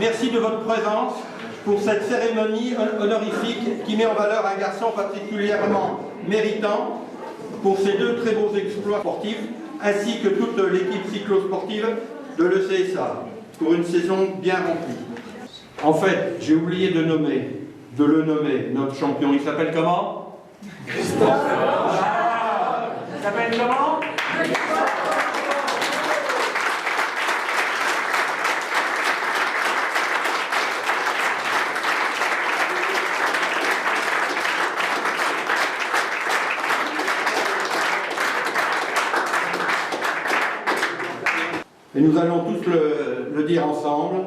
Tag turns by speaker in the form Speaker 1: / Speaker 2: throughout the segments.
Speaker 1: Merci de votre présence pour cette cérémonie honorifique qui met en valeur un garçon particulièrement méritant pour ses deux très beaux exploits sportifs, ainsi que toute l'équipe cyclosportive de l'ECSA, pour une saison bien remplie. En fait, j'ai oublié de le nommer, notre champion. Il s'appelle comment?
Speaker 2: Christophe. Il s'appelle comment?
Speaker 1: Et nous allons tous le dire ensemble.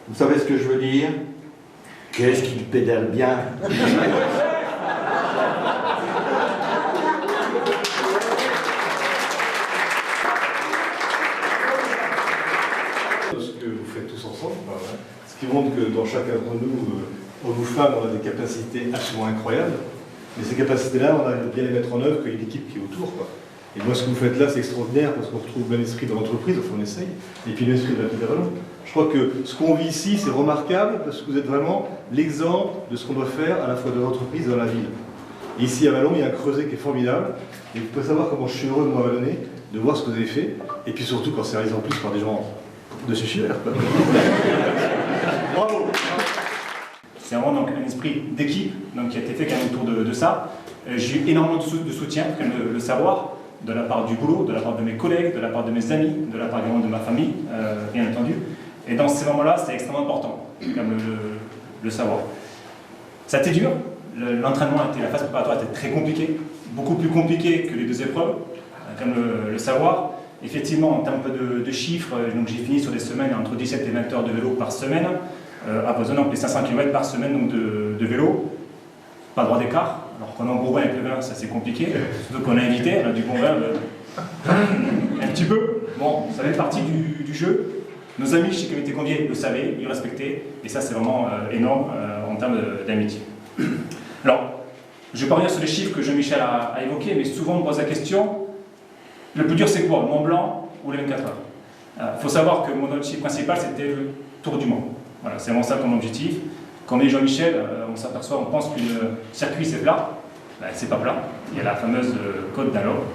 Speaker 1: Vous savez ce que je veux dire? Qu'est-ce qu'il pédale bien?
Speaker 3: Ce que vous faites tous ensemble, ce qui montre que dans chacun de nous, hommes ou femmes, on a des capacités absolument incroyables. Mais ces capacités-là, on arrive bien à les mettre en œuvre qu'il y a une équipe qui est autour, quoi. Et moi, ce que vous faites là, c'est extraordinaire parce qu'on retrouve le même esprit de l'entreprise, enfin on essaye, et puis l'esprit de la vie d'Avalon. Je crois que ce qu'on vit ici, c'est remarquable parce que vous êtes vraiment l'exemple de ce qu'on doit faire à la fois de l'entreprise et dans la ville. Et ici à Vallon, il y a un creuset qui est formidable, et vous pouvez savoir comment je suis heureux de m'abandonner, de voir ce que vous avez fait, et puis surtout quand c'est réalisé en plus par des gens de ce super. Bravo!
Speaker 4: C'est vraiment donc, un esprit d'équipe qui a été fait quand même autour de ça. J'ai eu énormément de soutien, comme le savoir, de la part du boulot, de la part de mes collègues, de la part de mes amis, de la part également de ma famille, bien entendu. Et dans ces moments-là, c'est extrêmement important, comme le savoir. Ça a été dur. L'entraînement, la phase préparatoire était très compliquée, beaucoup plus compliquée que les deux épreuves, comme le savoir. Effectivement, en termes de chiffres, j'ai fini sur des semaines entre 17 et 20 heures de vélo par semaine, à besoin donc les 500 km par semaine donc de vélo, pas droit d'écart. Alors qu'on a un bon vin avec le vin, ça c'est compliqué, surtout qu'on a invité, on a du bon vin, un petit peu. Bon, ça fait partie du jeu. Nos amis chez qui étaient conviés le savaient, ils le respectaient, et ça c'est vraiment énorme en termes d'amitié. Alors, je vais pas revenir sur les chiffres que Jean-Michel a évoqués, mais souvent on me pose la question, le plus dur c'est quoi, le Mont Blanc ou les 24 heures? Il faut savoir que mon objectif principal c'était le Tour du Mont. Voilà, c'est vraiment ça comme objectif. Quand on est Jean-Michel, on s'aperçoit, on pense que le circuit c'est plat. Ben, c'est pas plat. Il y a la fameuse côte d'Allo,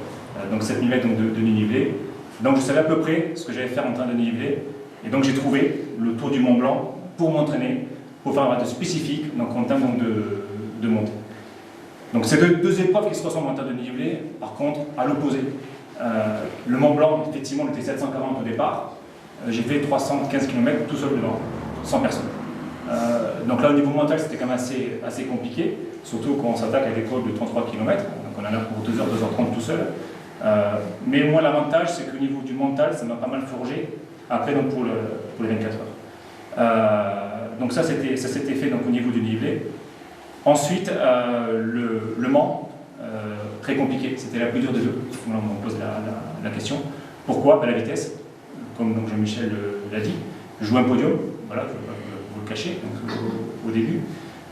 Speaker 4: donc 7000 mètres de dénivelé. Donc je savais à peu près ce que j'allais faire en train de dénivelé. Et donc j'ai trouvé le Tour du Mont Blanc pour m'entraîner, pour faire un raid spécifique, donc en termes donc, de montée. Donc c'est deux épreuves qui se ressemblent en termes de dénivelé, par contre à l'opposé. Le Mont Blanc, effectivement, on était 740 au départ. J'ai fait 315 km tout seul devant, sans personne. Donc là au niveau mental c'était quand même assez compliqué, surtout quand on s'attaque à des côtes de 33 km, donc on en a pour 2h, 2h30 tout seul. Mais moi l'avantage c'est qu'au niveau du mental ça m'a pas mal forgé après donc, pour les 24 heures. Donc ça s'était fait donc, au niveau du dénivelé. Ensuite le Mans, très compliqué, c'était la plus dure des deux. Là on me pose la question. Pourquoi? La vitesse, comme Jean-Michel l'a dit, je joue un podium, voilà, je ne vais pas vous le cacher au début.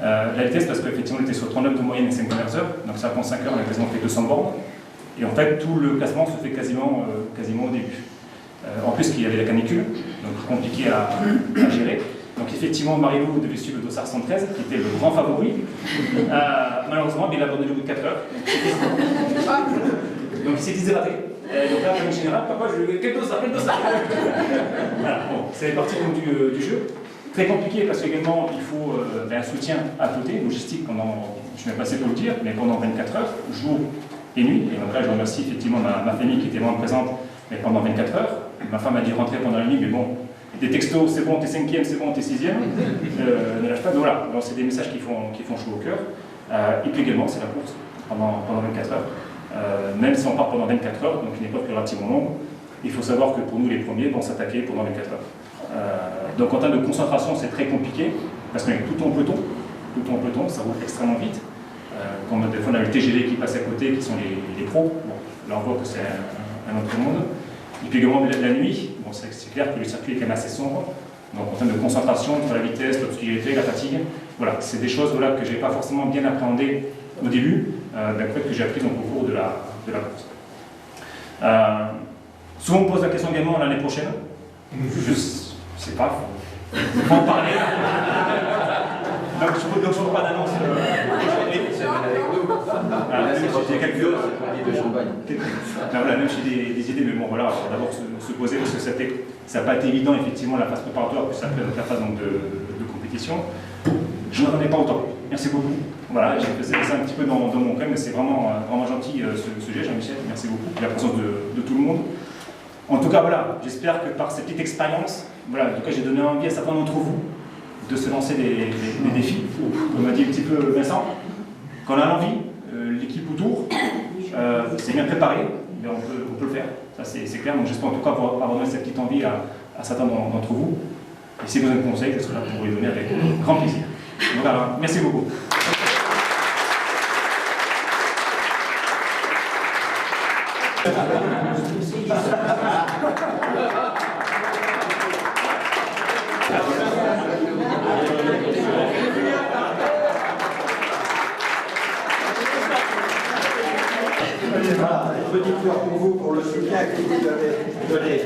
Speaker 4: La vitesse parce qu'effectivement on était sur 39 de moyenne et 5 premières heures, donc ça prend 5 heures, on a quasiment fait 200 bornes. Et en fait tout le classement se fait quasiment au début. En plus qu'il y avait la canicule, donc compliqué à gérer. Donc effectivement Marie-Lou devait suivre le dossard 113, qui était le grand favori. Malheureusement il a abandonné au bout de 4 heures. Donc il s'est déshydraté. Donc là, en général, papa, je lui ai dit quel dossard? Voilà, bon, c'est parti du jeu. Très compliqué parce qu'également il faut un soutien à côté, logistique, je suis bien passé pour le dire, mais pendant 24 heures, jour et nuit. Et donc là, je remercie effectivement ma famille qui était vraiment présente mais pendant 24 heures. Ma femme a dit rentrer pendant la nuit, mais bon, des textos, c'est bon, t'es 5e, c'est bon, t'es 6e, ne lâche pas. Donc voilà, c'est des messages qui font chaud au cœur. Et puis également, c'est la course pendant 24 heures. Même si on part pendant 24 heures, donc une épreuve qui est relativement longue, Il faut savoir que pour nous, les premiers vont s'attaquer pendant les 4 heures. Donc en termes de concentration, c'est très compliqué, parce qu'avec tout en peloton, ça roule extrêmement vite. Quand des fois on a le TGV qui passe à côté, qui sont les pros, bon, là on voit que c'est un autre monde. Et puis également la nuit, bon, c'est clair que le circuit est quand même assez sombre. Donc en termes de concentration, entre la vitesse, l'obscurité, la fatigue, voilà, c'est des choses voilà, que je n'ai pas forcément bien appréhendées au début, que j'ai appris donc, au cours de la course. Souvent on me pose la question également l'année prochaine. Je ne sais pas, il faut en parler. Donc je ne peux pas d'annonce. J'ai quelques voilà, même j'ai des idées, mais bon voilà, il faut d'abord se poser parce que ça n'a pas été évident effectivement la phase préparatoire, puis après la phase donc, de compétition. Je n'en ai pas autant. Merci beaucoup. Voilà, j'ai fait ça un petit peu dans mon cas, mais c'est vraiment gentil ce sujet, Jean-Michel. Merci beaucoup. La présence de tout le monde. En tout cas, voilà, j'espère que par cette petite expérience, voilà, en tout cas, j'ai donné envie à certains d'entre vous de se lancer des défis. Comme a dit un petit peu Vincent, quand on a l'envie, l'équipe autour, c'est bien préparé, mais on peut le faire. Ça, c'est clair. Donc, j'espère en tout cas avoir donné cette petite envie à certains d'entre vous. Et si vous avez des conseils, je serai là pour vous les donner avec grand plaisir. Donc, voilà, merci beaucoup.
Speaker 1: Voilà, une petite fleur pour vous, pour le soutien que vous avez donné.